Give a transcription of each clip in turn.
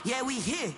Yeah, we here.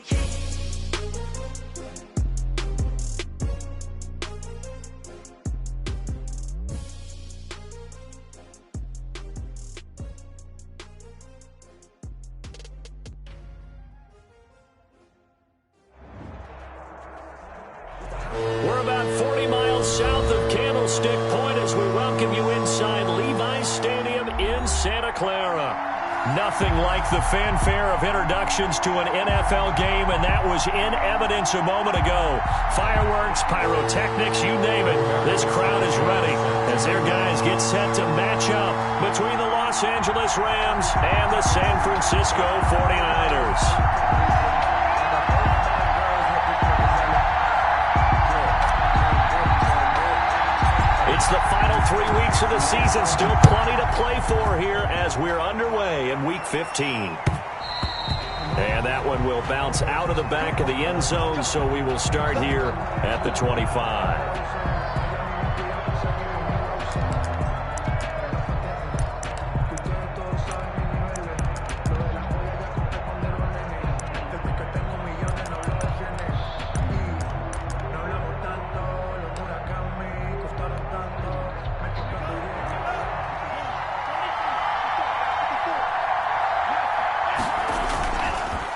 We're about 40 miles south of Candlestick Point as we welcome you inside Levi's Stadium in Santa Clara. Nothing like the fanfare of introductions to an NFL game, and that was in evidence a moment ago. Fireworks, pyrotechnics, you name it. This crowd is ready as their guys get set to match up between the Los Angeles Rams and the San Francisco 49ers. It's the final 3 weeks of the season. Still plenty to play for here as we're underway in Week 15. And that one will bounce out of the back of the end zone, so we will start here at the 25.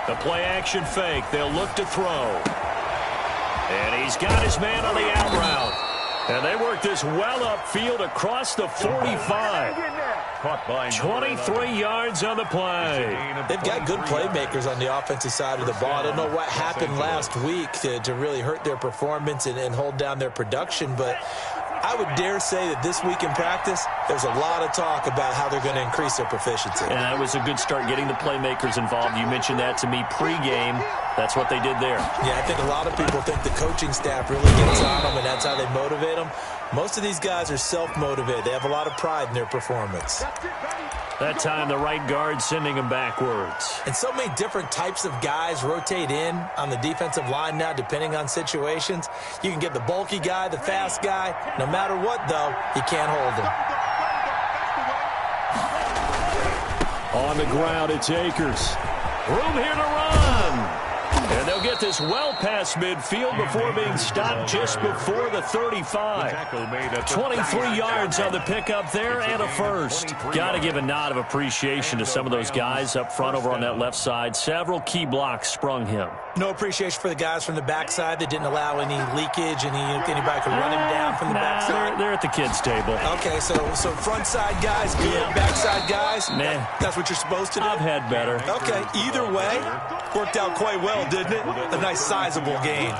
The play-action fake. They'll look to throw. And he's got his man on the out route. And they work this well upfield across the 45. 23 yards on the play. They've got good playmakers on the offensive side of the ball. I don't know what happened last week to really hurt their performance and hold down their production, but I would dare say that this week in practice, there's a lot of talk about how they're going to increase their proficiency. And it was a good start getting the playmakers involved. You mentioned that to me pregame. That's what they did there. Yeah, I think a lot of people think the coaching staff really gets on them, and that's how they motivate them. Most of these guys are self-motivated. They have a lot of pride in their performance. That time, the right guard sending him backwards. And so many different types of guys rotate in on the defensive line now, depending on situations. You can get the bulky guy, the fast guy. No matter what, though, you can't hold him. On the ground, it's Akers. Room here to run. And they'll get this well past midfield before being stopped just before the 35. 23 yards on the pickup there and a first. Got to give a nod of appreciation to some of those guys up front over on that left side. Several key blocks sprung him. No appreciation for the guys from the backside that didn't allow any leakage, and anybody could run him down from the backside. They're at the kids' table. Okay, so front side guys, good. Backside guys, that's what you're supposed to do? I've had better. Okay, either way, worked out quite well, didn't it? A nice sizable gain.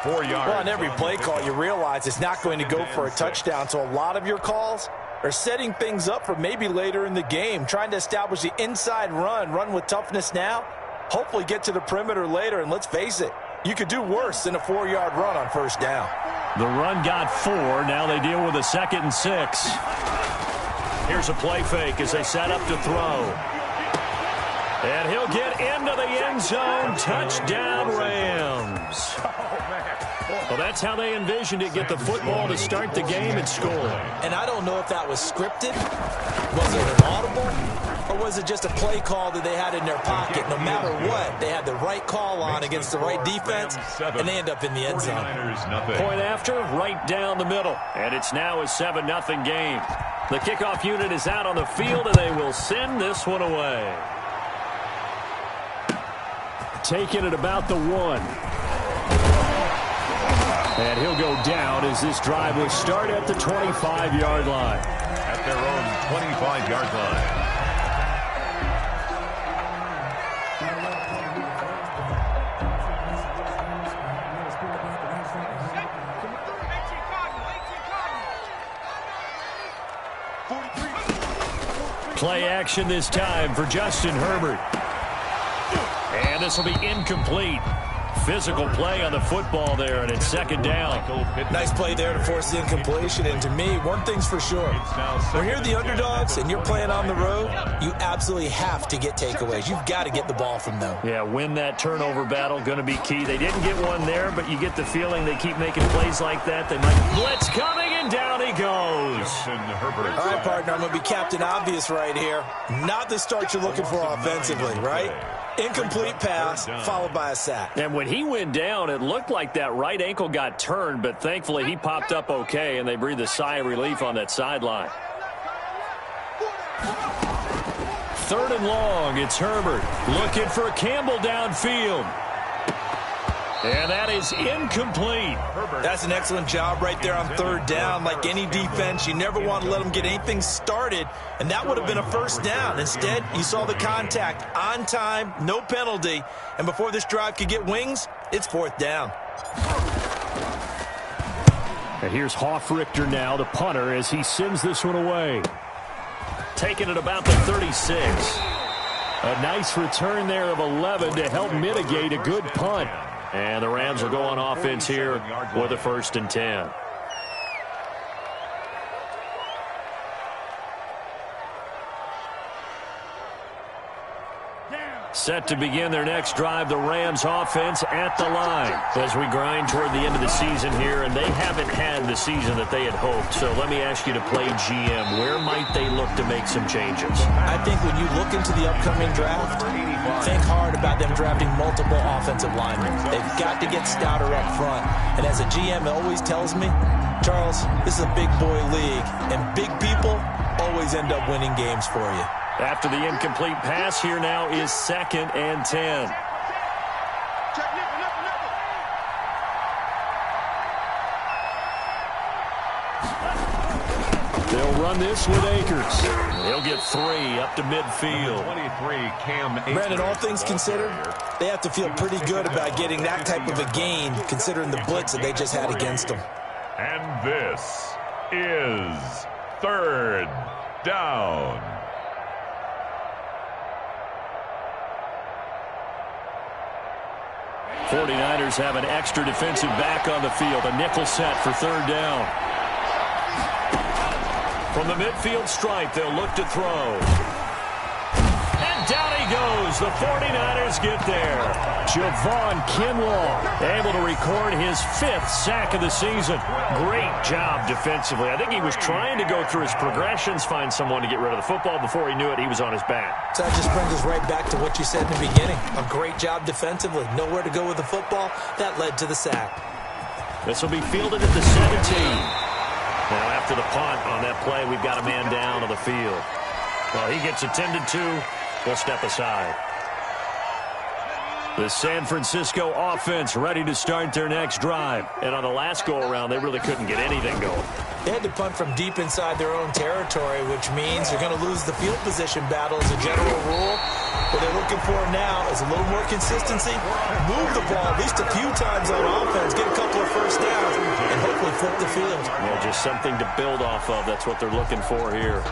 4 yards. Well, on every play call, you realize it's not going to go for a touchdown, so a lot of your calls are setting things up for maybe later in the game, trying to establish the inside run with toughness now, hopefully get to the perimeter later, and let's face it, you could do worse than a 4-yard run on first down. The run got 4. Now they deal with a 2nd and 6. Here's a play fake as they set up to throw. And he'll get into the end zone. Touchdown, Rams. Well, that's how they envisioned it. Get the football to start the game and score. And I don't know if that was scripted. Was it an audible? Or was it just a play call that they had in their pocket? No matter what, they had the right call on against the right defense, and they end up in the end zone. Point after, right down the middle. And it's now a 7-0 game. The kickoff unit is out on the field, and they will send this one away. Taking it about the 1. And he'll go down as this drive will start at the 25-yard line. At their own 25-yard line. Play action this time for Justin Herbert. And this will be incomplete. Physical play on the football there, and it's 2nd down. Nice play there to force the incompletion. And to me, one thing's for sure. When you're the underdogs and you're playing on the road, you absolutely have to get takeaways. You've got to get the ball from them. Yeah, win that turnover battle, going to be key. They didn't get one there, but you get the feeling they keep making plays like that. They might blitz coming, and down he goes. All right, partner, I'm going to be Captain Obvious right here. Not the start you're looking for offensively, right? Incomplete pass, followed by a sack. And when he went down, it looked like that right ankle got turned, but thankfully he popped up okay, and they breathed a sigh of relief on that sideline. 3rd and long, it's Herbert looking for Campbell downfield. And that is incomplete. That's an excellent job right there on 3rd down. Like any defense, you never want to let them get anything started, and that would have been a 1st down. Instead, you saw the contact on time, no penalty, and before this drive could get wings, it's 4th down. And here's Hoffrichter now, the punter, as he sends this one away. Taking it about the 36. A nice return there of 11 to help mitigate a good punt. And the Rams will go on offense here with a 1st and 10. Set to begin their next drive, the Rams offense at the line as we grind toward the end of the season here, and they haven't had the season that they had hoped. So let me ask you to play GM. Where might they look to make some changes? I think when you look into the upcoming draft, think hard about them drafting multiple offensive linemen. They've got to get stouter up front. And as a GM, it always tells me, Charles, this is a big boy league, and big people always end up winning games for you. After the incomplete pass, here now is 2nd and 10. They'll run this with Akers. He'll get 3 up to midfield. 23, Cam Akers. Brandon, all things considered, they have to feel pretty good about getting that type of a gain, considering the blitz that they just had against them. And this is 3rd down. 49ers have an extra defensive back on the field. A nickel set for 3rd down. From the midfield stripe, they'll look to throw. And down he goes. The 49ers get there. Javon Kinlaw able to record his 5th sack of the season. Great job defensively. I think he was trying to go through his progressions, find someone to get rid of the football. Before he knew it, he was on his back. So that just brings us right back to what you said in the beginning. A great job defensively. Nowhere to go with the football. That led to the sack. This will be fielded at the 17. Now, after the punt on that play, we've got a man down on the field. Well, he gets attended to. We'll step aside. The San Francisco offense ready to start their next drive. And on the last go-around, they really couldn't get anything going. They had to punt from deep inside their own territory, which means they're going to lose the field position battle as a general rule. What they're looking for now is a little more consistency. Move the ball at least a few times on offense, get a couple of 1st downs, and hopefully flip the field. Yeah, just something to build off of. That's what they're looking for here.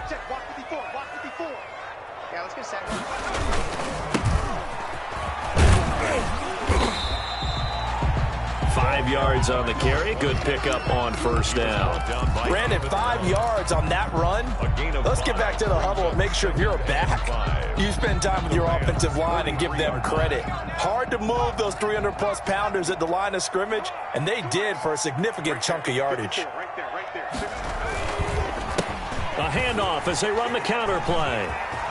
Check, walk 54, walk 54. Yeah, let's get set. 5 yards on the carry. Good pickup on 1st down. Brandon, 5 yards on that run. Let's get back to the huddle and make sure if you're a back, you spend time with your offensive line and give them credit. Hard to move those 300-plus pounders at the line of scrimmage, and they did for a significant chunk of yardage. Right there. A handoff as they run the counter play.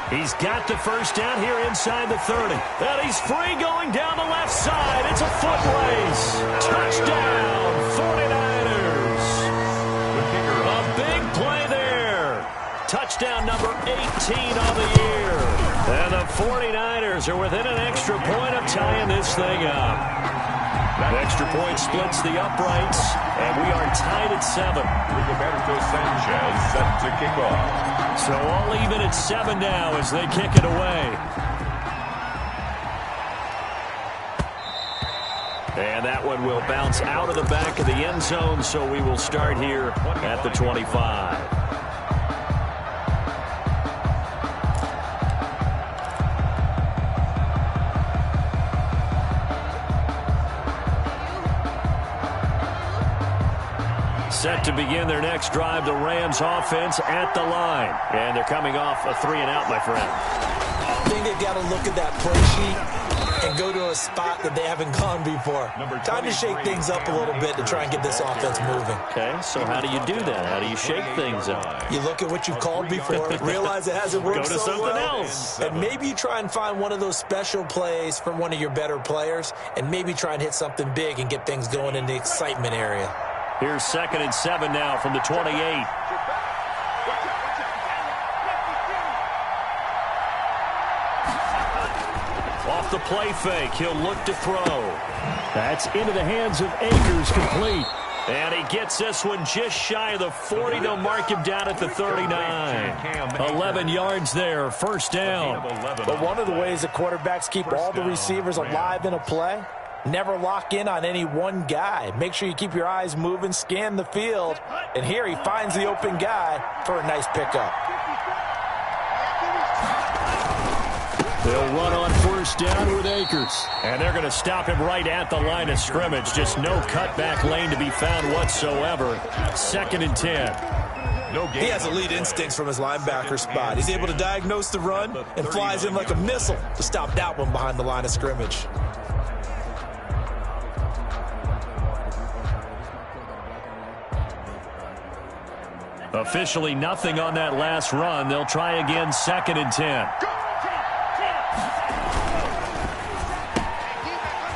He's got the 1st down here inside the 30. And he's free going down the left side. It's a foot race. Touchdown, 49ers. A big play there. Touchdown number 18 on the year. 49ers are within an extra point of tying this thing up. That extra point splits the uprights, and we are tied at 7. Rigoberto Sanchez set to kick off. So all even at 7 now as they kick it away. And that one will bounce out of the back of the end zone, so we will start here at the 25. Set to begin their next drive, the Rams offense at the line. And they're coming off a 3-and-out, my friend. I think they've got to look at that play sheet and go to a spot that they haven't gone before. Time to shake things up a little bit to try and get this offense moving. Okay, so how do you do that? How do you shake things up? You look at what you've called before, realize it hasn't worked Go to so something well, else. and maybe you try and find one of those special plays from one of your better players, and maybe try and hit something big and get things going in the excitement area. Here's 2nd and 7 now from the 28. Off the play fake, he'll look to throw. That's into the hands of Akers, complete. And he gets this one just shy of the 40. They'll mark him down at the 39. 11 yards there, first down. But one of the ways the quarterbacks keep all the receivers alive in a play, never lock in on any one guy. Make sure you keep your eyes moving, scan the field. And here he finds the open guy for a nice pickup. They'll run on first down with Akers. And they're going to stop him right at the line of scrimmage. Just no cutback lane to be found whatsoever. 2nd and 10. He has elite instincts from his linebacker spot. He's able to diagnose the run and flies in like a missile to stop that one behind the line of scrimmage. Officially nothing on that last run. They'll try again, 2nd and 10.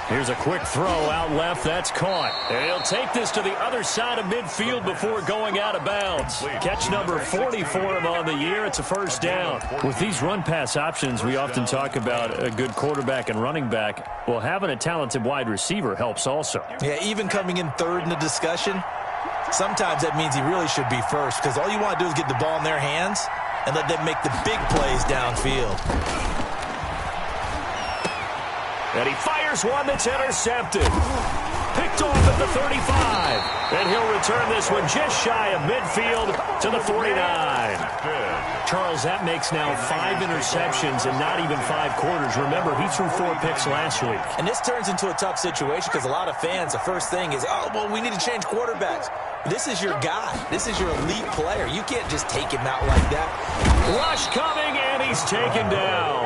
Here's a quick throw out left. That's caught. And he'll take this to the other side of midfield before going out of bounds. Catch number 40 for him on the year. It's a first down. With these run-pass options, we often talk about a good quarterback and running back. Well, having a talented wide receiver helps also. Yeah, even coming in third in the discussion, sometimes that means he really should be first, because all you want to do is get the ball in their hands and let them make the big plays downfield. And he fires one that's intercepted. Picked off at the 35. And he'll return this one just shy of midfield to the 49. Charles, that makes now 5 interceptions in not even 5 quarters. Remember, he threw 4 picks last week. And this turns into a tough situation because a lot of fans, the first thing is, oh, well, we need to change quarterbacks. This is your guy. This is your elite player. You can't just take him out like that. Rush coming, and he's taken down.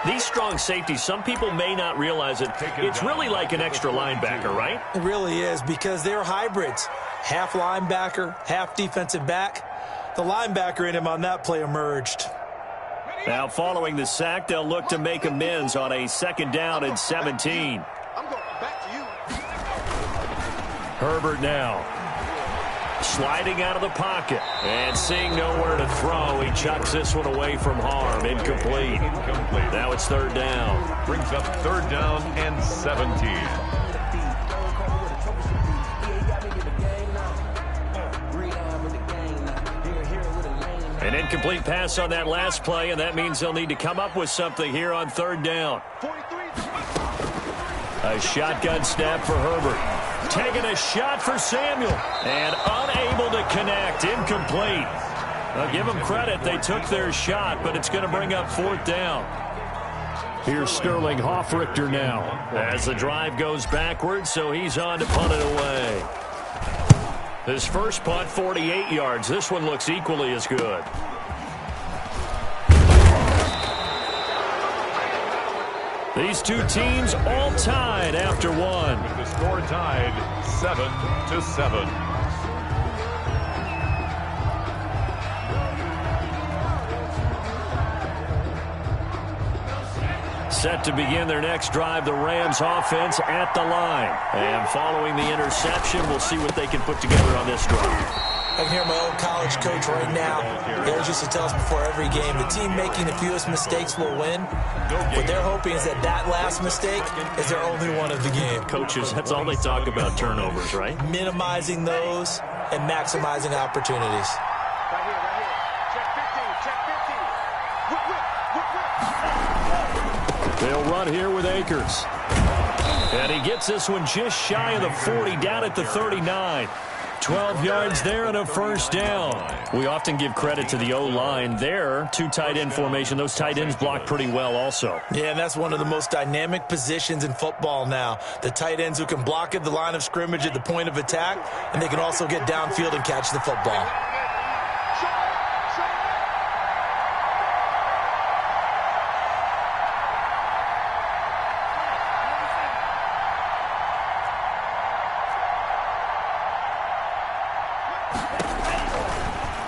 These strong safeties, some people may not realize it. It's really like an extra linebacker, right? It really is, because they're hybrids. Half linebacker, half defensive back. The linebacker in him on that play emerged. Now, following the sack, they'll look to make amends on a 2nd down and 17. I'm going back to you. Herbert now. Sliding out of the pocket. And seeing nowhere to throw, he chucks this one away from harm. Incomplete. Now it's 3rd down. Brings up 3rd down and 17. An incomplete pass on that last play, and that means they'll need to come up with something here on 3rd down. A shotgun snap for Herbert. Taking a shot for Samuel. And unable to connect. Incomplete. I'll give them credit. They took their shot, but it's going to bring up 4th down. Here's Sterling Hoffrichter now. As the drive goes backwards, so he's on to punt it away. His first punt, 48 yards. This one looks equally as good. These two teams all tied after one. With the score tied 7-7. Set to begin their next drive, the Rams offense at the line. And following the interception, we'll see what they can put together on this drive. I can hear my old college coach right now. He always used to tell us before every game, the team making the fewest mistakes will win. What they're hoping is that last mistake is their only one of the game. Coaches, that's all they talk about, turnovers, right? Minimizing those and maximizing opportunities. Right here. Check 15. They'll run here with Akers. And he gets this one just shy of the 40, down at the 39. 12 yards there and a first down. We often give credit to the O-line there. 2 tight end formation. Those tight ends block pretty well also. Yeah, and that's one of the most dynamic positions in football now. The tight ends who can block at the line of scrimmage at the point of attack, and they can also get downfield and catch the football.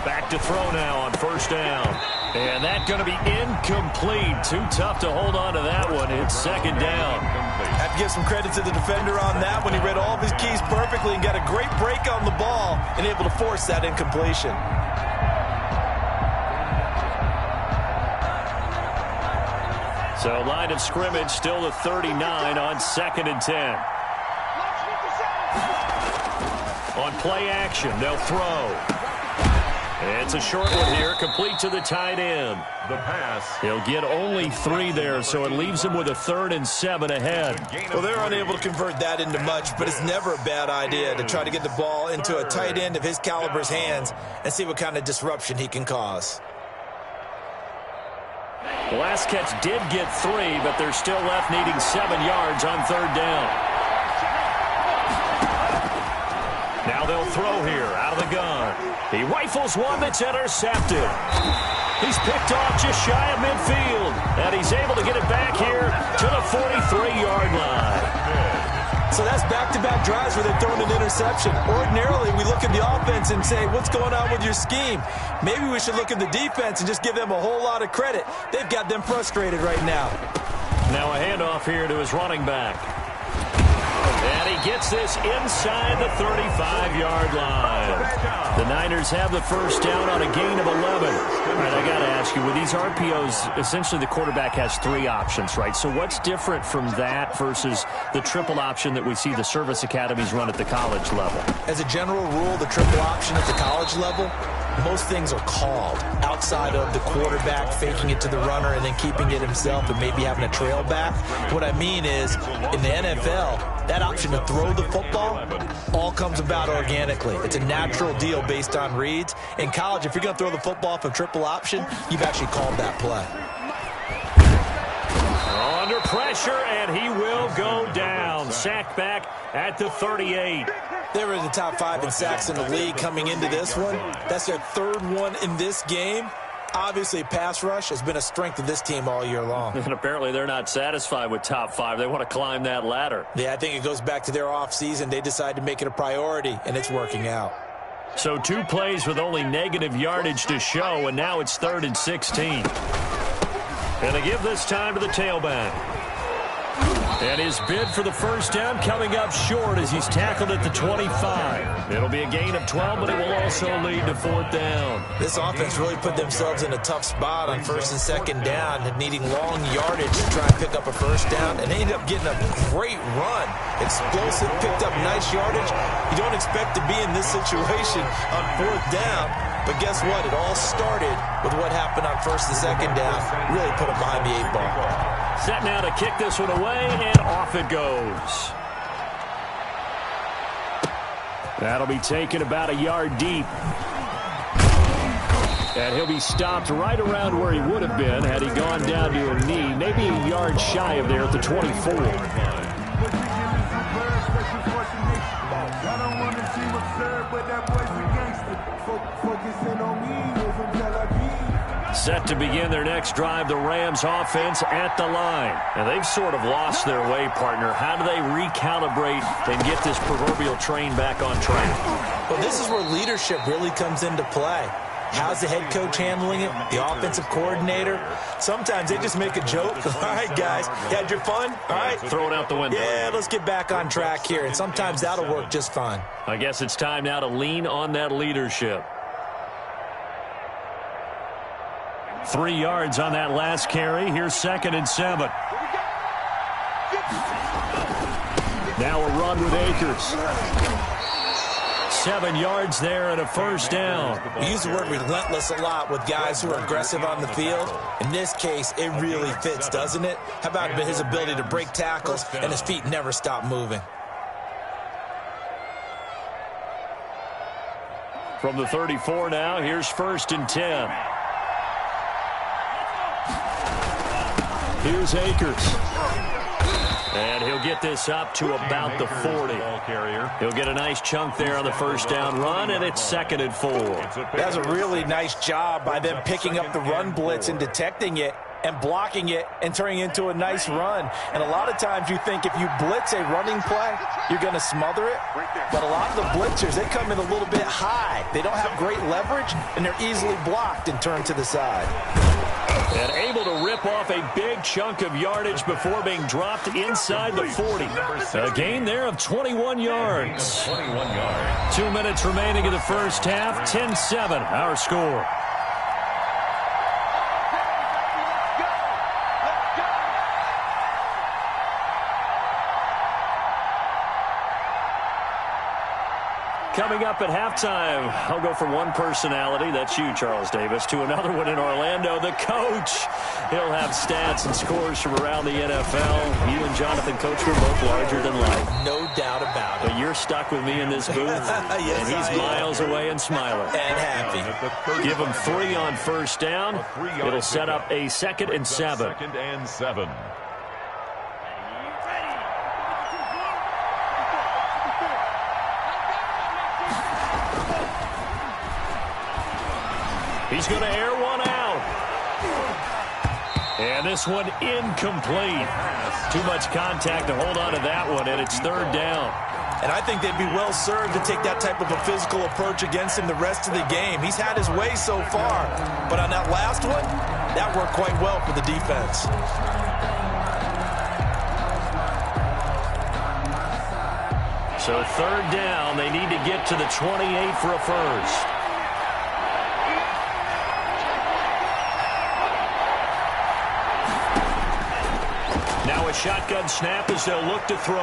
Back to throw now on first down. And that's going to be incomplete. Too tough to hold on to that one. It's second down. I have to give some credit to the defender on that when he read all of his keys perfectly and got a great break on the ball and able to force that incompletion. So line of scrimmage still the 39 on 2nd and 10. On play action, they'll throw. It's a short one here, complete to the tight end. The pass. He'll get only 3 there, so it leaves him with a 3rd and 7 ahead. Well, they're unable to convert that into much, but it's never a bad idea to try to get the ball into a tight end of his caliber's hands and see what kind of disruption he can cause. The last catch did get 3, but they're still left needing 7 yards on 3rd down. Now they'll throw here out of the gun. He rifles one that's intercepted. He's picked off just shy of midfield, and he's able to get it back here to the 43-yard line. So that's back-to-back drives where they're throwing an interception. Ordinarily, we look at the offense and say, what's going on with your scheme? Maybe we should look at the defense and just give them a whole lot of credit. They've got them frustrated right now. Now a handoff here to his running back. And he gets this inside the 35-yard line. The Niners have the first down on a gain of 11. All right, I got to ask you, with these RPOs, essentially the quarterback has 3 options, right? So what's different from that versus the triple option that we see the service academies run at the college level? As a general rule, the triple option at the college level, most things are called outside of the quarterback faking it to the runner and then keeping it himself and maybe having a trail back. What I mean is, in the NFL, that option to throw the football all comes about organically. It's a natural deal based on reads. In college, if you're going to throw the football off a triple option, you've actually called that play. Under pressure, and he will go down. Sacked back at the 38. They were in the top 5 in sacks in the league coming into this one. That's their 3rd one in this game. Obviously, pass rush has been a strength of this team all year long. And apparently they're not satisfied with top 5. They want to climb that ladder. Yeah, I think it goes back to their offseason. They decided to make it a priority, and it's working out. So 2 plays with only negative yardage to show, and now it's 3rd and 16. And they give this time to the tailback. And his bid for the first down coming up short as he's tackled at the 25. It'll be a gain of 12, but it will also lead to 4th down. This offense really put themselves in a tough spot on 1st and 2nd down, needing long yardage to try and pick up a first down, and they ended up getting a great run. Explosive, picked up nice yardage. You don't expect to be in this situation on 4th down, but guess what? It all started with what happened on 1st and 2nd down. Really put them behind the 8 ball. Set now to kick this one away, and off it goes. That'll be taken about a yard deep. And he'll be stopped right around where he would have been had he gone down to a knee, maybe a yard shy of there at the 24. Set to begin their next drive, the Rams offense at the line. And they've sort of lost their way, partner. How do they recalibrate and get this proverbial train back on track? Well, this is where leadership really comes into play. How's the head coach handling it? The offensive coordinator? Sometimes they just make a joke. All right, guys, you had your fun? All right. Throw it out the window. Yeah, let's get back on track here, and sometimes that'll work just fine. I guess it's time now to lean on that leadership. 3 yards on that last carry. Here's 2nd and 7. Now a run with Akers. 7 yards there and a first down. We use the word relentless a lot with guys who are aggressive on the field. In this case, it really fits, doesn't it? How about his ability to break tackles and his feet never stop moving? From the 34 now, here's 1st and 10. Here's Akers. And he'll get this up to about the 40. He'll get a nice chunk there on the first down run, and it's 2nd and 4. That's a really nice job by them picking up the run blitz and detecting it and blocking it and turning it into a nice run. And a lot of times you think if you blitz a running play, you're going to smother it. But a lot of the blitzers, they come in a little bit high. They don't have great leverage, and they're easily blocked and turned to the side. And able to rip off a big chunk of yardage before being dropped inside the 40. A gain there of 21 yards. 2 minutes remaining in the first half. 10-7, our score. Coming up at halftime, I'll go from one personality, that's you, Charles Davis, to another one in Orlando, the coach. He'll have stats and scores from around the NFL. You and Jonathan, Coach, were both larger than life. No doubt about it. But you're stuck with me in this booth, yes, and he's miles away and smiling. And happy. Give him 3 on first down. It'll set up a 2nd and 7. 2nd and 7. He's going to air one out. And this one incomplete. Too much contact to hold on to that one, and it's 3rd down. And I think they'd be well served to take that type of a physical approach against him the rest of the game. He's had his way so far, but on that last one, that worked quite well for the defense. So 3rd down, they need to get to the 28 for a first. Now a shotgun snap as they'll look to throw.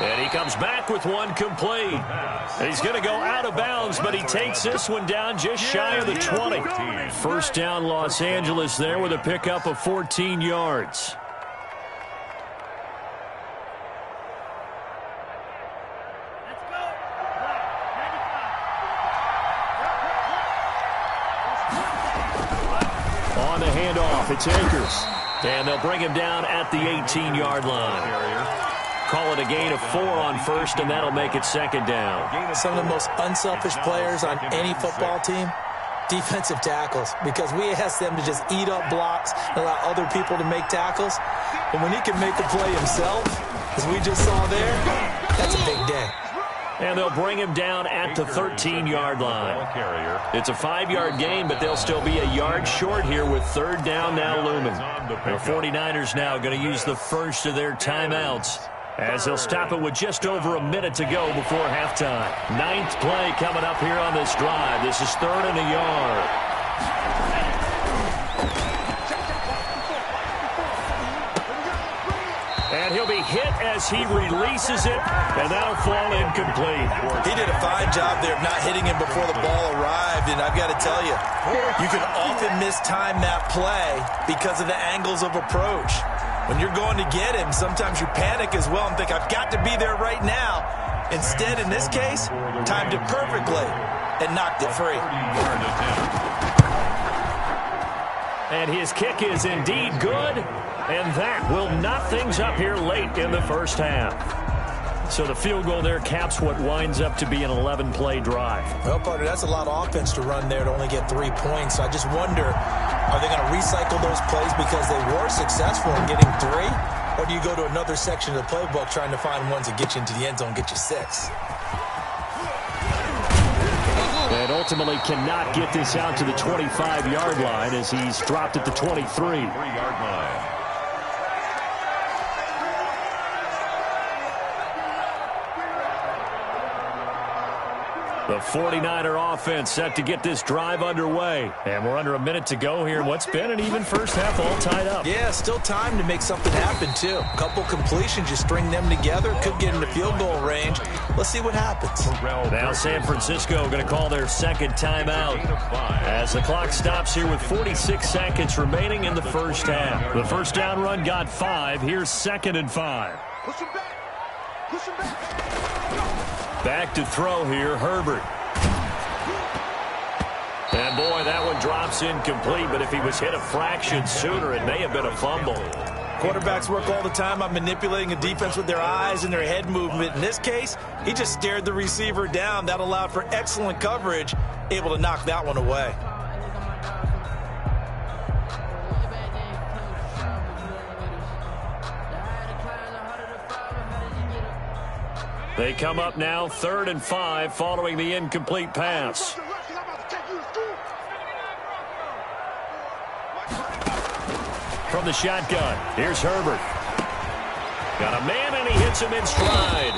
And he comes back with one complete. And he's going to go out of bounds, but he takes this one down just shy of the 20. First down, Los Angeles there with a pickup of 14 yards. On the handoff, it's Akers. And they'll bring him down at the 18-yard line. Call it a gain of 4 on first, and that'll make it 2nd down. Some of the most unselfish players on any football team, defensive tackles, because we ask them to just eat up blocks and allow other people to make tackles. And when he can make a play himself, as we just saw there, that's a big day. And they'll bring him down at the 13-yard line. It's a 5-yard gain, but they'll still be a yard short here with 3rd down now looming. The 49ers now going to use the first of their timeouts as they'll stop it with just over a minute to go before halftime. 9th play coming up here on this drive. This is 3rd and a yard. And he'll be hit as he releases it, and that'll fall incomplete. He did a fine job there of not hitting him before the ball arrived, and I've got to tell you, you can often mistime that play because of the angles of approach. When you're going to get him, sometimes you panic as well and think, I've got to be there right now. Instead, in this case, timed it perfectly and knocked it free. And his kick is indeed good, and that will knot things up here late in the first half. So the field goal there caps what winds up to be an 11-play drive. Well, partner, that's a lot of offense to run there to only get 3 points. So I just wonder, are they going to recycle those plays because they were successful in getting 3? Or do you go to another section of the playbook trying to find ones that get you into the end zone, get you 6? And And ultimately cannot get this out to the 25-yard line as he's dropped at the 23. 3-yard line. The 49er offense set to get this drive underway. And we're under a minute to go here in what's been an even first half, all tied up. Yeah, still time to make something happen, too. A couple completions, you string them together, could get into field goal range. Let's see what happens. Now San Francisco going to call their second timeout as the clock stops here with 46 seconds remaining in the first half. The first down run got 5. Here's 2nd and 5. Push him back. Push him back. Back to throw here, Herbert. And boy, that one drops incomplete, but if he was hit a fraction sooner, it may have been a fumble. Quarterbacks work all the time on manipulating a defense with their eyes and their head movement. In this case, he just stared the receiver down. That allowed for excellent coverage, able to knock that one away. They come up now 3rd and 5 following the incomplete pass. From the shotgun, here's Herbert. Got a man and he hits him in stride.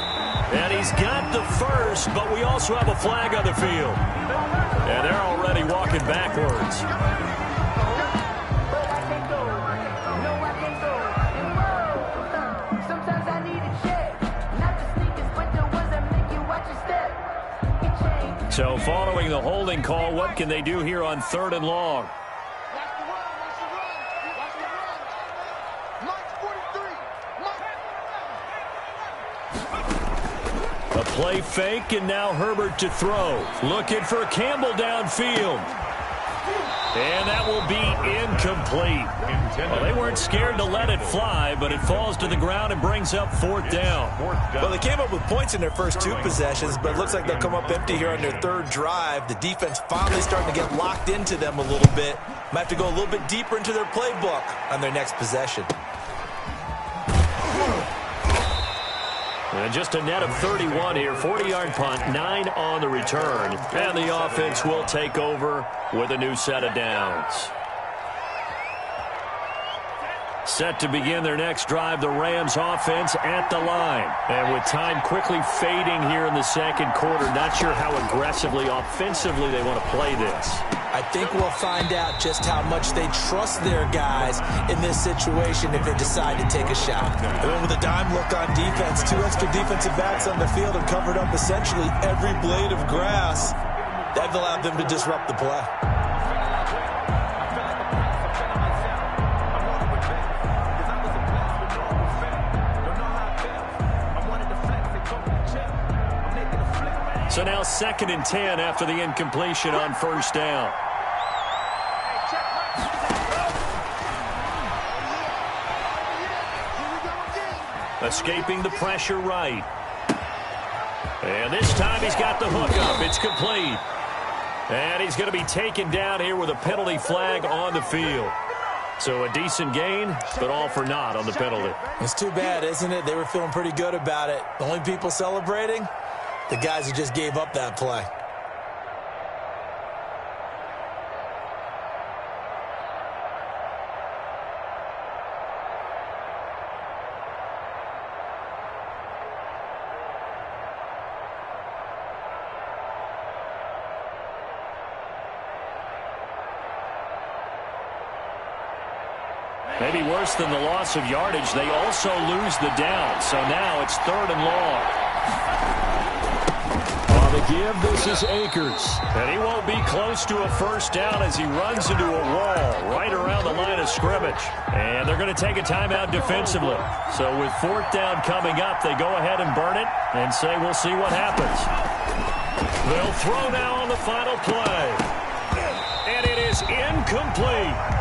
And he's got the first, but we also have a flag on the field. And they're already walking backwards. So following the holding call, what can they do here on 3rd and long? A play fake, and now Herbert to throw. Looking for Campbell downfield. And that will be incomplete. Well, they weren't scared to let it fly, but it falls to the ground and brings up 4th down. Well, they came up with points in their first 2 possessions, but it looks like they'll come up empty here on their 3rd drive. The defense finally starting to get locked into them a little bit. Might have to go a little bit deeper into their playbook on their next possession. And just a net of 31 here, 40-yard punt, 9 on the return. And the offense will take over with a new set of downs. Set to begin their next drive, the Rams offense at the line. And with time quickly fading here in the second quarter, not sure how aggressively, offensively they want to play this. I think we'll find out just how much they trust their guys in this situation if they decide to take a shot. And then with a dime look on defense, 2 extra defensive backs on the field and covered up essentially every blade of grass. That allowed them to disrupt the play. So now 2nd and 10 after the incompletion on 1st down. Escaping the pressure right. And this time he's got the hook up. It's complete. And he's going to be taken down here with a penalty flag on the field. So a decent gain, but all for naught on the penalty. It's too bad, isn't it? They were feeling pretty good about it. The only people celebrating? The guys who just gave up that play. Maybe worse than the loss of yardage, they also lose the down. So now it's 3rd and long. On the give, this is Akers. And he won't be close to a first down as he runs into a wall right around the line of scrimmage. And they're going to take a timeout defensively. So with 4th down coming up, they go ahead and burn it and say we'll see what happens. They'll throw now on the final play. And it is incomplete.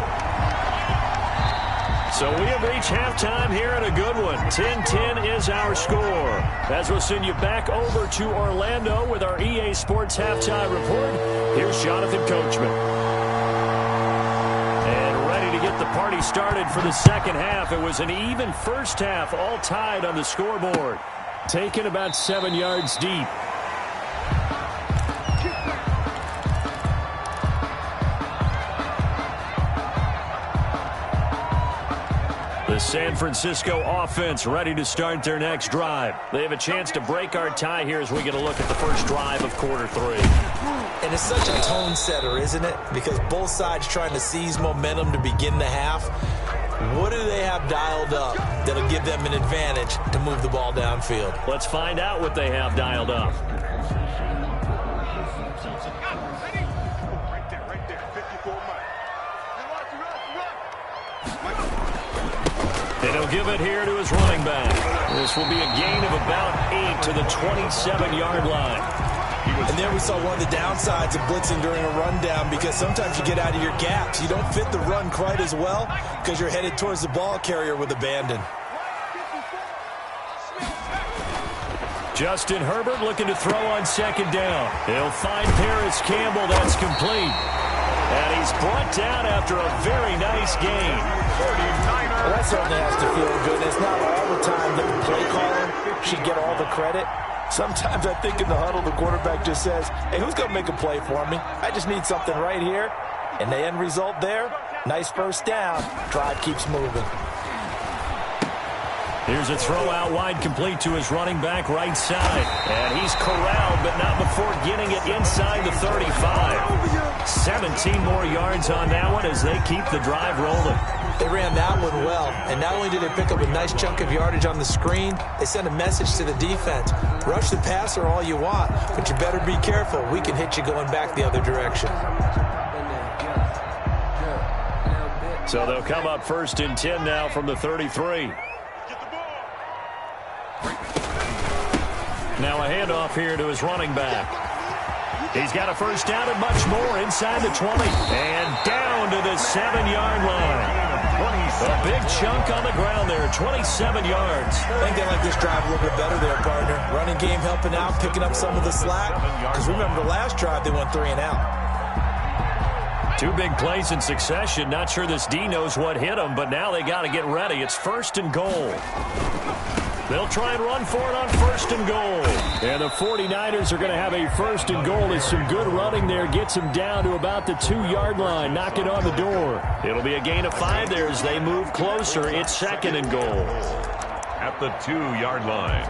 So we have reached halftime here in a good one. 10-10 is our score. As we'll send you back over to Orlando with our EA Sports Halftime Report, here's Jonathan Coachman. And ready to get the party started for the second half. It was an even first half, all tied on the scoreboard. Taken about 7 yards deep. The San Francisco offense ready to start their next drive. They have a chance to break our tie here as we get a look at the first drive of quarter 3. And it's such a tone setter, isn't it? Because both sides trying to seize momentum to begin the half. What do they have dialed up that'll give them an advantage to move the ball downfield? Let's find out what they have dialed up. Right there. 54 miles. And he'll give it here to his running back. This will be a gain of about 8 to the 27-yard line. And there we saw one of the downsides of blitzing during a rundown, because sometimes you get out of your gaps. You don't fit the run quite as well because you're headed towards the ball carrier with abandon. Justin Herbert looking to throw on second down. He'll find Paris Campbell. That's complete. And he's brought down after a very nice gain. Well, that certainly has to feel good. It's not all the time that the play caller should get all the credit. Sometimes I think in the huddle, the quarterback just says, hey, who's going to make a play for me? I just need something right here. And the end result there, nice first down. Drive keeps moving. Here's a throw out wide, complete to his running back right side. And he's corralled, but not before getting it inside the 35. 17 more yards on that one as they keep the drive rolling. They ran that one well, and not only did they pick up a nice chunk of yardage on the screen, they sent a message to the defense. Rush the passer all you want, but you better be careful. We can hit you going back the other direction. So they'll come up first and 10 now from the 33. Now a handoff here to his running back. He's got a first down and much more inside the 20. And down to the 7-yard line. A big chunk on the ground there, 27 yards. I think they like this drive a little bit better there, partner. Running game helping out, picking up some of the slack. Because remember the last drive, they went 3 and out. 2 big plays in succession. Not sure this D knows what hit them, but now they got to get ready. It's first and goal. They'll try and run for it on first and goal. And the 49ers are going to have a first and goal as some good running there gets them down to about the 2-yard line. Knock it on the door. It'll be a gain of 5 there as they move closer. It's second and goal. At the 2-yard line.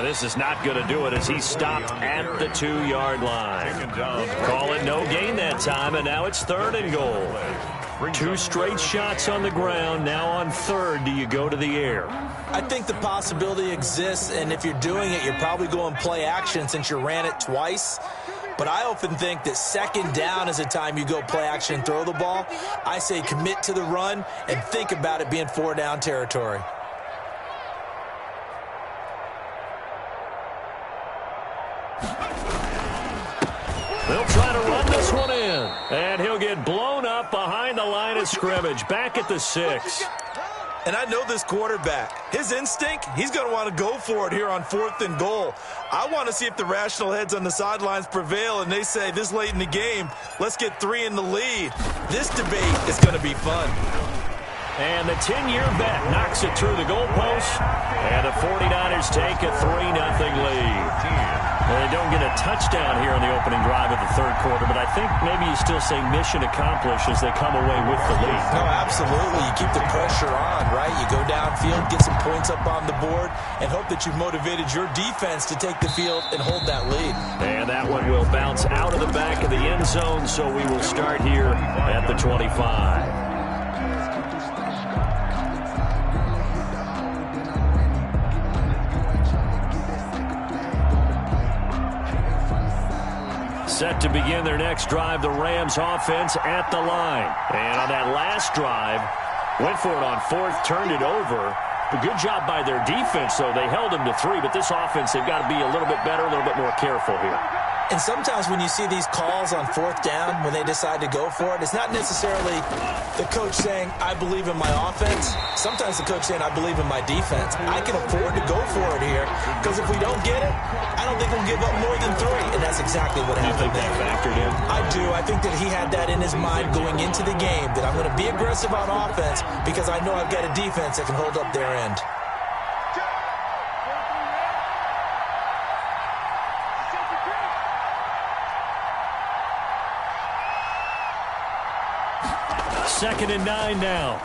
This is not going to do it as he stopped at the 2-yard line. Call it no gain that time, and now it's third and goal. 2 straight shots on the ground. Now on third, do you go to the air? I think the possibility exists, and if you're doing it, you're probably going play action since you ran it twice. But I often think that second down is a time you go play action and throw the ball. I say commit to the run and think about it being 4-down territory. They'll try to run this one in. And he'll get blown up behind the line of scrimmage. Back at the 6. And I know this quarterback. His instinct, he's going to want to go for it here on 4th and goal. I want to see if the rational heads on the sidelines prevail and they say this late in the game, let's get 3 in the lead. This debate is going to be fun. And the 10-year bet knocks it through the goalpost. And the 49ers take a 3-0 lead. Well, they don't get a touchdown here on the opening drive of the third quarter, but I think maybe you still say mission accomplished as they come away with the lead. No, absolutely. You keep the pressure on, right? You go downfield, get some points up on the board, and hope that you've motivated your defense to take the field and hold that lead. And that one will bounce out of the back of the end zone, so we will start here at the 25. Set to begin their next drive, the Rams offense at the line. And on that last drive, went for it on 4th, turned it over. A good job by their defense, though. They held them to 3, but this offense, they've got to be a little bit better, a little bit more careful here. And sometimes when you see these calls on fourth down, when they decide to go for it, it's not necessarily the coach saying, I believe in my offense. Sometimes the coach saying, I believe in my defense. I can afford to go for it here because if we don't get it, I don't think we'll give up more than 3. And that's exactly what happened. You think that factored in? I do. I think that he had that in his mind going into the game, that I'm going to be aggressive on offense because I know I've got a defense that can hold up their end. Second and 9 now.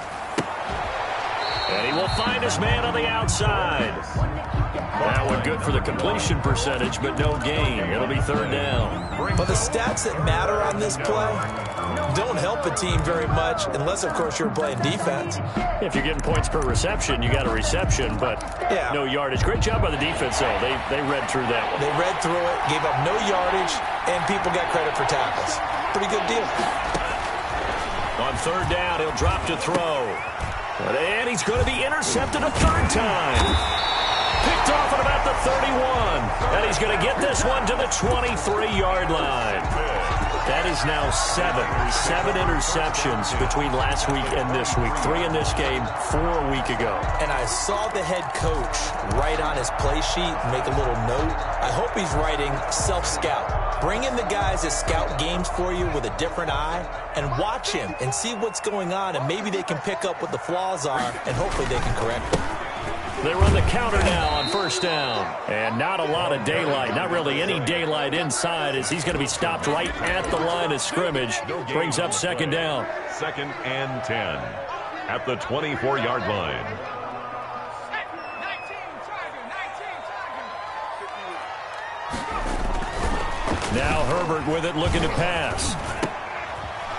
And he will find his man on the outside. That one good for the completion percentage, but no gain. It'll be third down. But the stats that matter on this play don't help a team very much unless, of course, you're playing defense. If you're getting points per reception, you got a reception, but no yardage. Great job by the defense, though. They read through that one. They read through it, gave up no yardage, and people got credit for tackles. Pretty good deal. On third down, he'll drop to throw. And he's going to be intercepted a third time. Picked off at about the 31. And he's going to get this one to the 23-yard line. That is now 7 interceptions between last week and this week. 3 in this game, 4 a week ago. And I saw the head coach write on his play sheet, make a little note. I hope he's writing self-scout. Bring in the guys that scout games for you with a different eye and watch him and see what's going on, and maybe they can pick up what the flaws are, and hopefully they can correct them. They run the counter now on first down. And not a lot of daylight, not really any daylight inside, as he's going to be stopped right at the line of scrimmage. Brings up second down. Second and 10 at the 24-yard line. Now Herbert with it, looking to pass.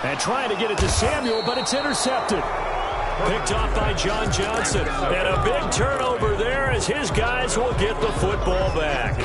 And trying to get it to Samuel, but it's intercepted. Picked off by John Johnson. And a big turnover there as his guys will get the football back.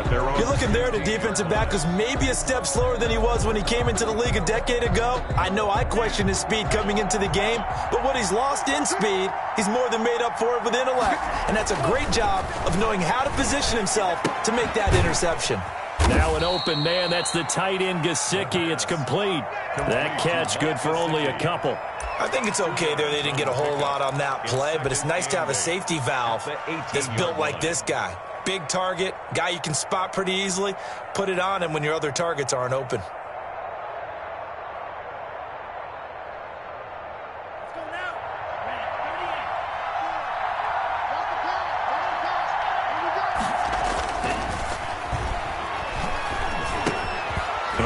You're looking there at a defensive back who's maybe a step slower than he was when he came into the league a decade ago. I know I questioned his speed coming into the game, but what he's lost in speed, he's more than made up for it with intellect. And that's a great job of knowing how to position himself to make that interception. Now an open man. That's the tight end, Gesicki. It's complete. That catch good for only a couple. I think it's okay there. They didn't get a whole lot on that play, but it's nice to have a safety valve that's built like this guy. Big target, guy you can spot pretty easily. Put it on him when your other targets aren't open.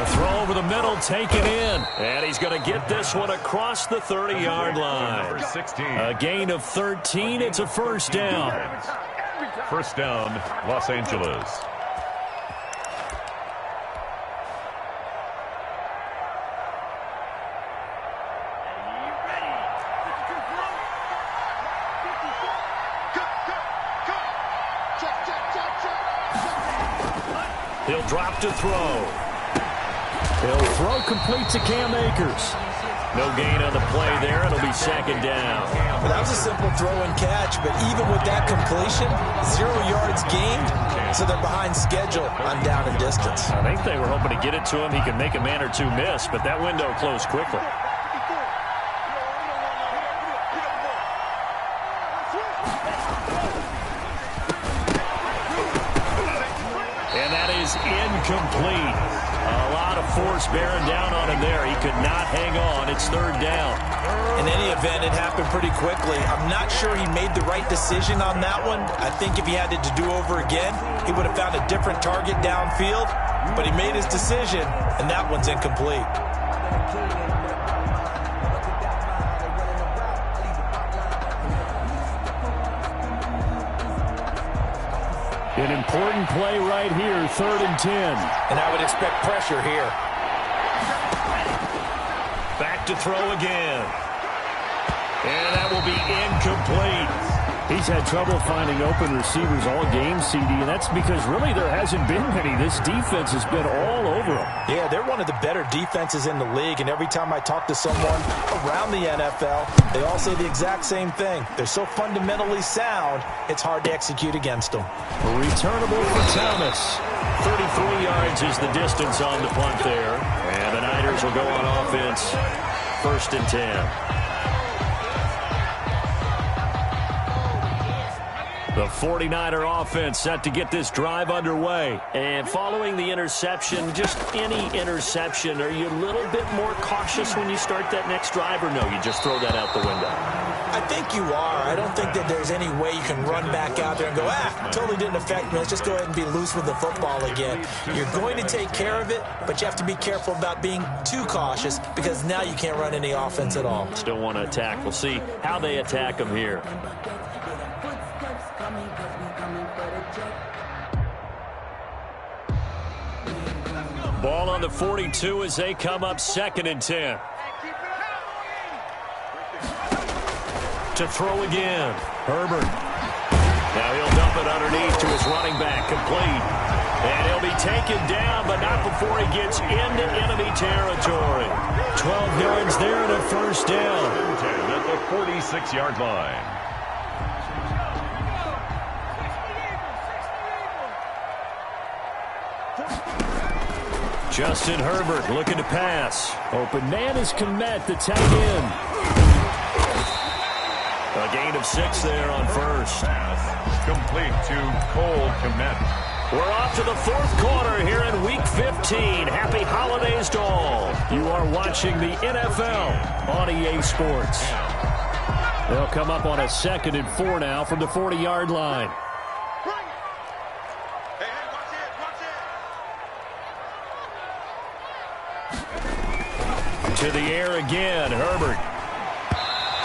Throw over the middle, taken in. And he's going to get this one across the 30-yard line. A gain of 13. It's a first down. First down, Los Angeles. He'll drop to throw. He'll throw complete to Cam Akers. No gain on the play there. It'll be second down. Well, that was a simple throw and catch, but even with that completion, 0 yards gained, so they're behind schedule on down and distance. I think they were hoping to get it to him. He could make a man or two miss, but that window closed quickly. And that is incomplete. A lot of force bearing down on him there. He could not hang on. It's third down. In any event, it happened pretty quickly. I'm not sure he made the right decision on that one. I think if he had it to do over again, he would have found a different target downfield. But he made his decision, and that one's incomplete. An important play right here, third and 10. And I would expect pressure here. Back to throw again. And that will be incomplete. He's had trouble finding open receivers all game, CD, and that's because really there hasn't been many. This defense has been all over them. Yeah, they're one of the better defenses in the league, and every time I talk to someone around the NFL, they all say the exact same thing. They're so fundamentally sound, it's hard to execute against them. Returnable for Thomas. 33 yards is the distance on the punt there. And the Niners will go on offense, 1st and 10. The 49er offense set to get this drive underway. And following the interception, just any interception, are you a little bit more cautious when you start that next drive, or no, you just throw that out the window? I think you are. I don't think that there's any way you can run back out there and go, totally didn't affect me. Let's just go ahead and be loose with the football again. You're going to take care of it, but you have to be careful about being too cautious because now you can't run any offense at all. Still want to attack. We'll see how they attack them here. Ball on the 42 as they come up 2nd and 10. To throw again. Herbert. Now he'll dump it underneath to his running back. Complete. And he'll be taken down, but not before he gets into enemy territory. 12 yards there and a 1st down. At the 46-yard line. Justin Herbert looking to pass. Open man is Kmet, the tight end. A gain of 6 there on 1st. Complete to Cole Kmet. We're off to the 4th quarter here in Week 15. Happy holidays to all. You are watching the NFL on EA Sports. They'll come up on a 2nd and 4 now from the 40-yard line. To the air again, Herbert.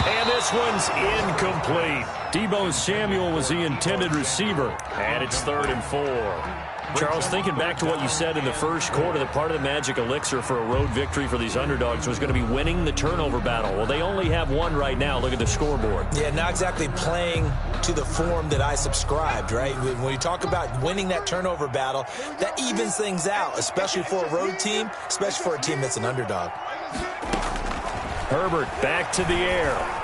And this one's incomplete. Deebo Samuel was the intended receiver. And it's 3rd and 4. Charles, thinking back to what you said in the 1st quarter, that part of the magic elixir for a road victory for these underdogs was going to be winning the turnover battle. Well, they only have one right now. Look at the scoreboard. Yeah, not exactly playing to the form that I subscribed, right? When you talk about winning that turnover battle, that evens things out, especially for a road team, especially for a team that's an underdog. Herbert back to the air.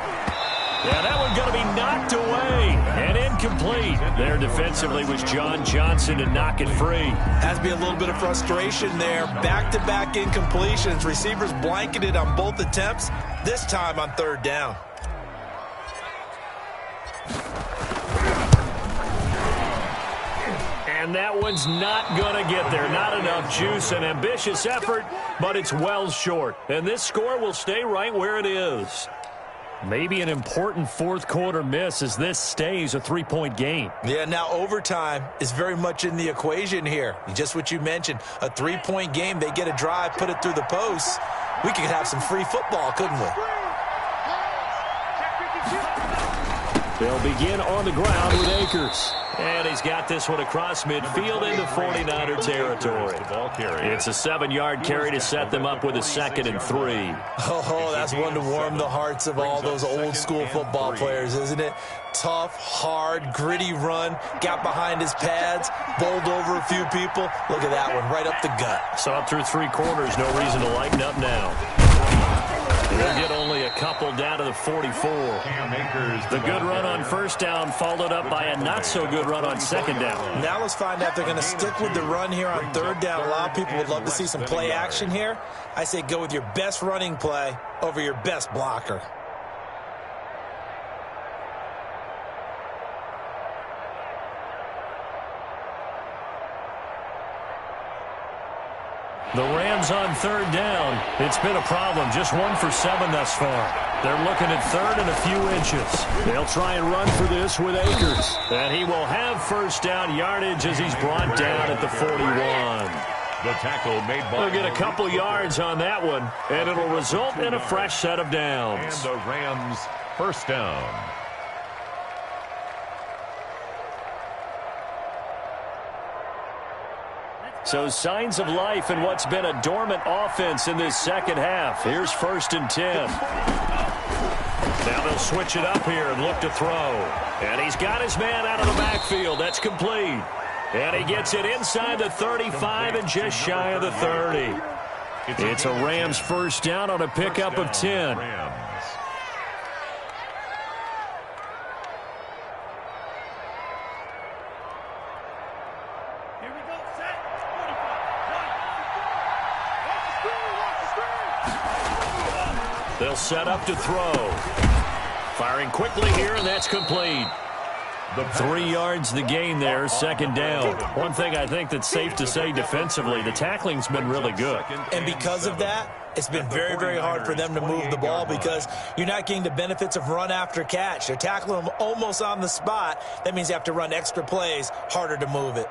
Yeah, that one's going to be knocked away and incomplete. There defensively was John Johnson to knock it free. Has to be a little bit of frustration there. Back-to-back incompletions. Receivers blanketed on both attempts, this time on 3rd down. And that one's not going to get there. Not enough juice. An ambitious effort, but it's well short. And this score will stay right where it is. Maybe an important 4th quarter miss as this stays a 3-point game. Yeah, now overtime is very much in the equation here. Just what you mentioned, a 3-point game. They get a drive, put it through the posts. We could have some free football, couldn't we? They'll begin on the ground with Akers. And he's got this one across midfield into 49er territory. It's a 7-yard carry to set them up with a 2nd and 3. Oh, that's one to warm the hearts of all those old-school football players, isn't it? Tough, hard, gritty run. Got behind his pads, bowled over a few people. Look at that one, right up the gut. Saw it through 3 quarters. No reason to lighten up now. They'll get only a couple down to the 44. The good run on 1st down followed up by a not-so-good run on 2nd down. Now let's find out if they're going to stick with the run here on 3rd down. A lot of people would love to see some play action here. I say go with your best running play over your best blocker. The Rams on 3rd down. It's been a problem. Just 1 for 7 thus far. They're looking at 3rd and a few inches. They'll try and run for this with Akers. And he will have 1st down yardage as he's brought down at the 41. The tackle made by... They'll get a couple yards on that one, and it'll result in a fresh set of downs. And the Rams 1st down. So signs of life in what's been a dormant offense in this 2nd half. Here's 1st and 10. Now they'll switch it up here and look to throw. And he's got his man out of the backfield. That's complete. And he gets it inside the 35 and just shy of the 30. It's a Rams 1st down on a pickup of 10. They'll set up to throw. Firing quickly here, and that's complete. 3 yards the gain there, second down. One thing I think that's safe to say defensively, the tackling's been really good. And because of that, it's been very, very hard for them to move the ball because you're not getting the benefits of run after catch. They're tackling them almost on the spot. That means you have to run extra plays, harder to move it.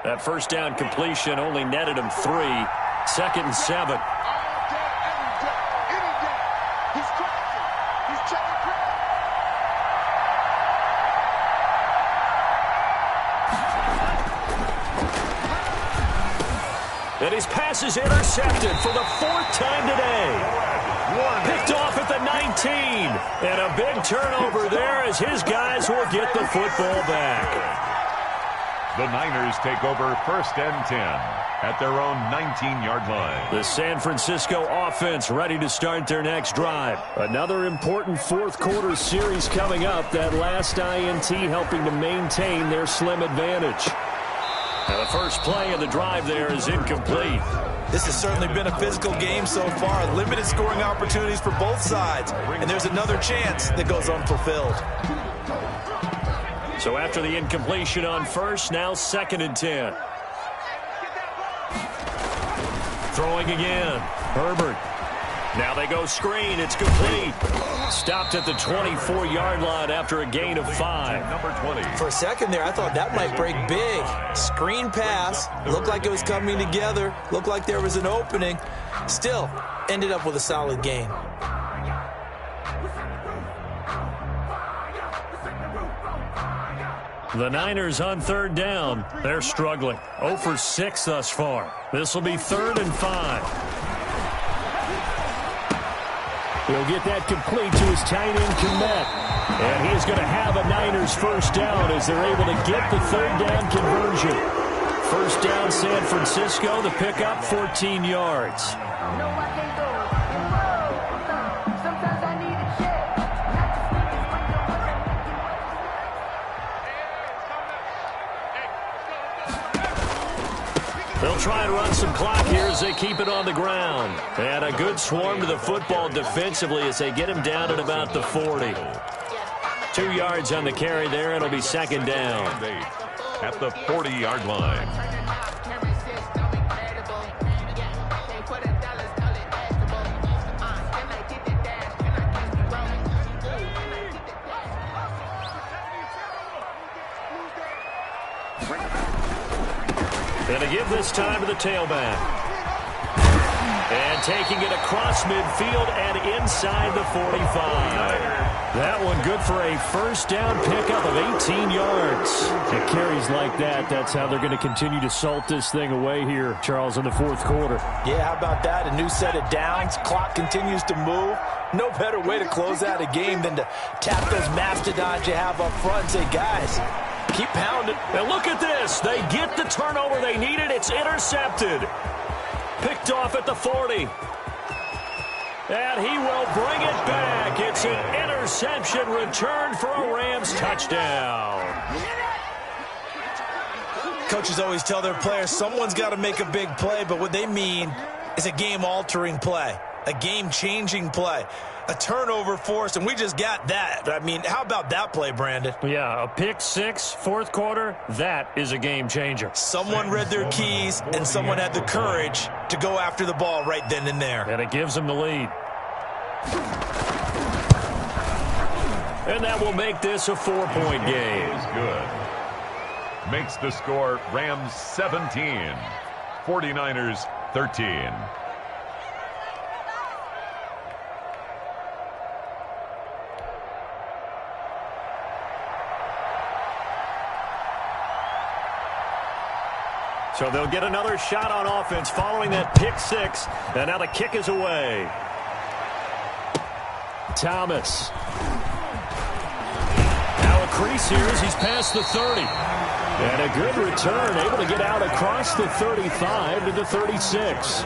That first down completion only netted him 3. 2nd and 7. And his pass is intercepted for the 4th time today. Picked off at the 19. And a big turnover there as his guys will get the football back. The Niners take over 1st and 10 at their own 19-yard line. The San Francisco offense ready to start their next drive. Another important 4th quarter series coming up. That last INT helping to maintain their slim advantage. Now the first play of the drive there is incomplete. This has certainly been a physical game so far. Limited scoring opportunities for both sides. And there's another chance that goes unfulfilled. So after the incompletion on first, now 2nd and 10. Throwing again. Herbert. Now they go screen. It's complete. Stopped at the 24-yard line after a gain of 5. Number 20. For a second there, I thought that might break big. Screen pass. Looked like it was coming together. Looked like there was an opening. Still, ended up with a solid gain. The Niners on 3rd down. They're struggling. 0 for 6 thus far. This will be 3rd and 5. He'll get that complete to his tight end, Kmet. And he's going to have a Niners first down as they're able to get the 3rd down conversion. First down, San Francisco. The pickup, 14 yards. They'll try and run some clock here as they keep it on the ground. And a good swarm to the football defensively as they get him down at about the 40. 2 yards on the carry there. It'll be 2nd down. At the 40-yard line. Going to give this time to the tailback. And taking it across midfield and inside the 45. That one good for a first down pickup of 18 yards. It carries like that. That's how they're going to continue to salt this thing away here, Charles, in the 4th quarter. Yeah, how about that? A new set of downs. Clock continues to move. No better way to close out a game than to tap those mastodons you have up front and say, guys, keep pounding. And look at this. They get the turnover they needed. It's intercepted. Picked off at the 40. And he will bring it back. It's an interception returned for a Rams touchdown. Coaches always tell their players someone's got to make a big play, but what they mean is a game-altering play, a game-changing play, a turnover force, and we just got that. I mean, how about that play, Brandon? Yeah, a pick 6, 4th quarter, that is a game changer. Someone read their keys, and someone had the courage to go after the ball right then and there. And it gives them the lead. And that will make this a 4-point game. Is good. Makes the score Rams 17, 49ers 13. So they'll get another shot on offense following that pick 6. And now the kick is away. Thomas. Now a crease here as he's past the 30. And a good return, able to get out across the 35 to the 36.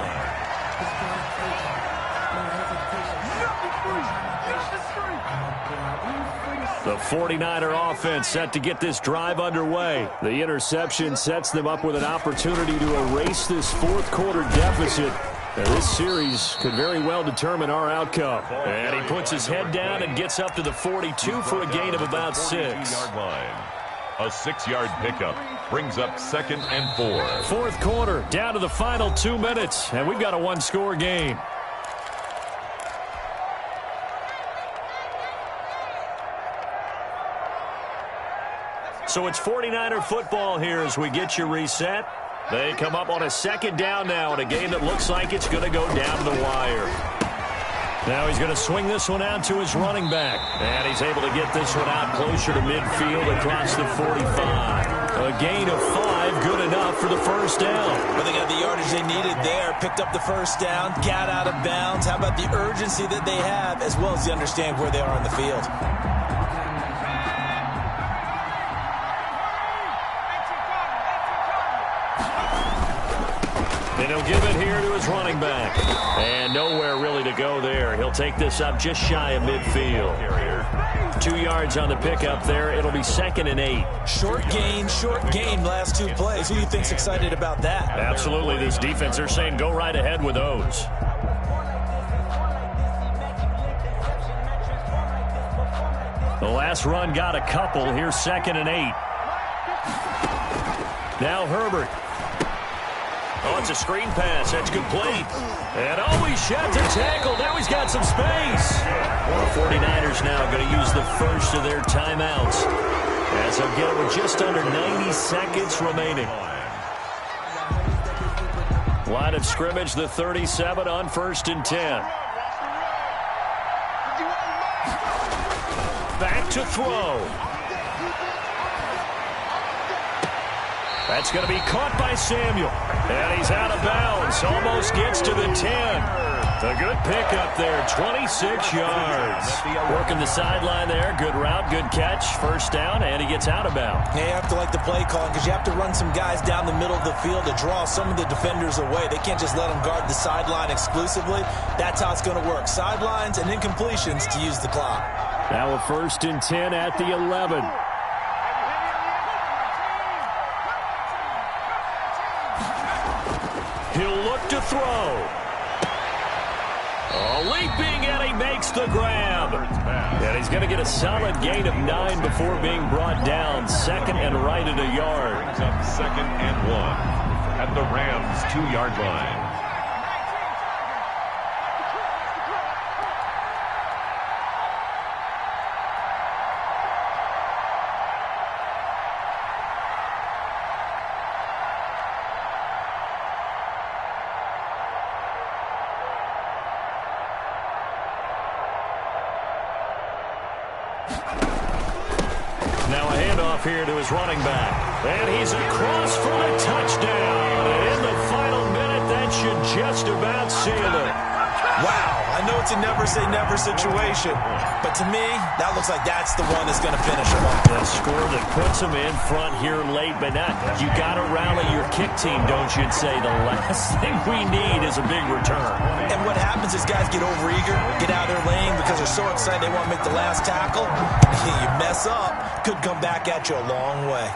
The 49er offense set to get this drive underway. The interception sets them up with an opportunity to erase this 4th quarter deficit. Now, this series could very well determine our outcome. And he puts his head down and gets up to the 42 for a gain of about 6. A 6-yard pickup brings up 2nd and 4. Fourth quarter, down to the final 2 minutes, and we've got a one-score game. So it's 49er football here as we get you reset. They come up on a 2nd down now in a game that looks like it's going to go down to the wire. Now he's going to swing this one out to his running back. And he's able to get this one out closer to midfield across the 45. A gain of 5, good enough for the first down. Well, they got the yardage they needed there. Picked up the first down, got out of bounds. How about the urgency that they have, as well as the understand where they are on the field? And he'll give it here to his running back. And nowhere really to go there. He'll take this up just shy of midfield. 2 yards on the pickup there. It'll be 2nd and 8. Short gain last 2 plays. Who do you think's excited about that? Absolutely. This defense, they're saying go right ahead with those. The last run got a couple. Here's 2nd and 8. Now Herbert. Oh, it's a screen pass. That's complete. And he shot to tackle. Now he's got some space. The 49ers now going to use the first of their timeouts. As they'll get it with just under 90 seconds remaining. Line of scrimmage, the 37 on 1st and 10. Back to throw. That's going to be caught by Samuel. And he's out of bounds. Almost gets to the 10. A good pickup there, 26 yards. Working the sideline there. Good route, good catch. First down, and he gets out of bounds. Yeah, you have to like the play calling because you have to run some guys down the middle of the field to draw some of the defenders away. They can't just let them guard the sideline exclusively. That's how it's going to work. Sidelines and incompletions to use the clock. Now a 1st and 10 at the 11. He'll look to throw. Leaping, and he makes the grab. And he's going to get a solid gain of 9 before being brought down. 2nd and right at a yard. Brings up 2nd and 1 at the Rams' 2-yard line. Now a handoff here to his running back. And he's across for the touchdown. And in the final minute, that should just about seal it. Wow, I know it's a never-say-never situation, but to me, that looks like that's the one that's going to finish him off. The score that puts him in front here late, but not. You got to rally your kick team, don't you? Say the last thing we need is a big return. And what happens is guys get overeager, get out of their lane because they're so excited they want to make the last tackle. You mess up, could come back at you a long way.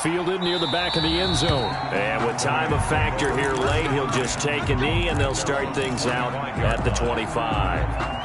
Fielded near the back of the end zone. And with time a factor here late, he'll just take a knee, and they'll start things out at the 25.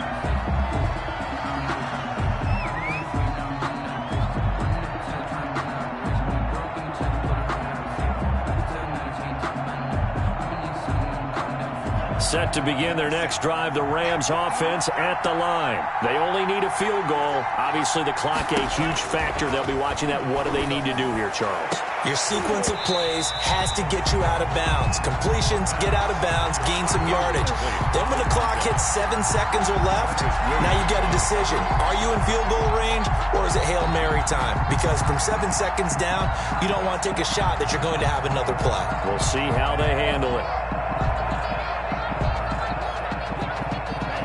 Set to begin their next drive, the Rams offense at the line. They only need a field goal. Obviously, the clock a huge factor. They'll be watching that. What do they need to do here, Charles? Your sequence of plays has to get you out of bounds. Completions, get out of bounds, gain some yardage. Then when the clock hits 7 seconds or left, now you got a decision. Are you in field goal range, or is it Hail Mary time? Because from 7 seconds down, you don't want to take a shot that you're going to have another play. We'll see how they handle it.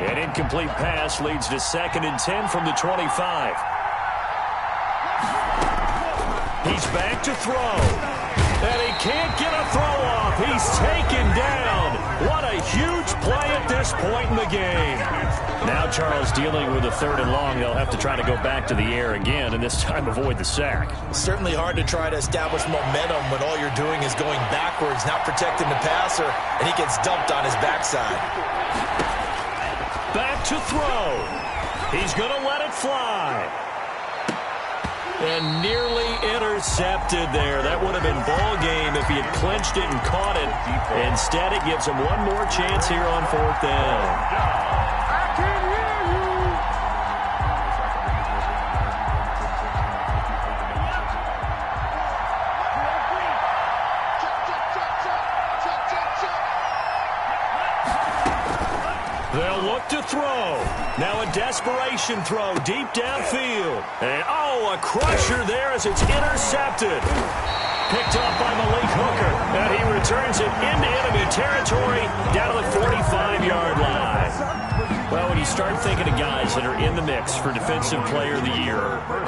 An incomplete pass leads to 2nd and 10 from the 25. He's back to throw. And he can't get a throw off. He's taken down. What a huge play at this first point in the game. Now Charles dealing with a 3rd and long. They'll have to try to go back to the air again, and this time avoid the sack. Certainly hard to try to establish momentum when all you're doing is going backwards, not protecting the passer, and he gets dumped on his backside. Back to throw. He's going to let it fly. And nearly intercepted there. That would have been ball game if he had clinched it and caught it. Instead, it gives him one more chance here on 4th down. They'll look to throw. Now a desperation throw deep downfield. And, a crusher there as it's intercepted. Picked up by Malik Hooker. And he returns it into enemy territory down to the 45-yard line. Well, when you start thinking of guys that are in the mix for Defensive Player of the Year,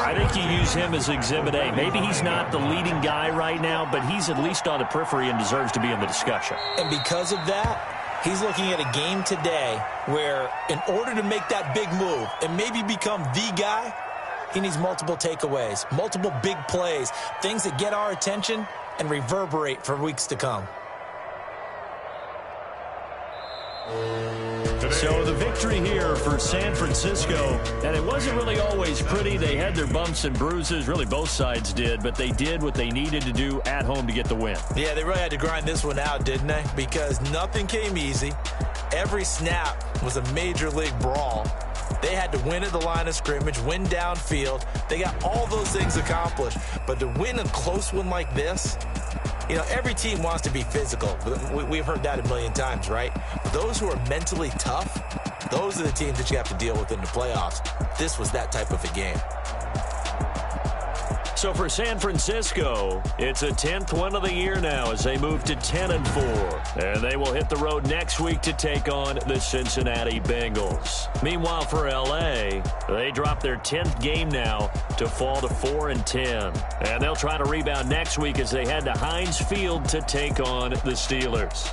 I think you use him as Exhibit A. Maybe he's not the leading guy right now, but he's at least on the periphery and deserves to be in the discussion. And because of that, he's looking at a game today where in order to make that big move and maybe become the guy, he needs multiple takeaways, multiple big plays, things that get our attention and reverberate for weeks to come. So the victory here for San Francisco, and it wasn't really always pretty. They had their bumps and bruises, really both sides did, but they did what they needed to do at home to get the win. Yeah, they really had to grind this one out, didn't they? Because nothing came easy. Every snap was a major league brawl. They had to win at the line of scrimmage, win downfield. They got all those things accomplished. But to win a close one like this, you know, every team wants to be physical. We've heard that a million times, right? But those who are mentally tough, those are the teams that you have to deal with in the playoffs. This was that type of a game. So for San Francisco, it's a 10th win of the year now as they move to 10-4. And they will hit the road next week to take on the Cincinnati Bengals. Meanwhile, for L.A., they drop their 10th game now to fall to 4-10. And they'll try to rebound next week as they head to Heinz Field to take on the Steelers.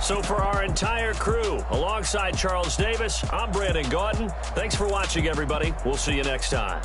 So for our entire crew, alongside Charles Davis, I'm Brandon Gaudin. Thanks for watching, everybody. We'll see you next time.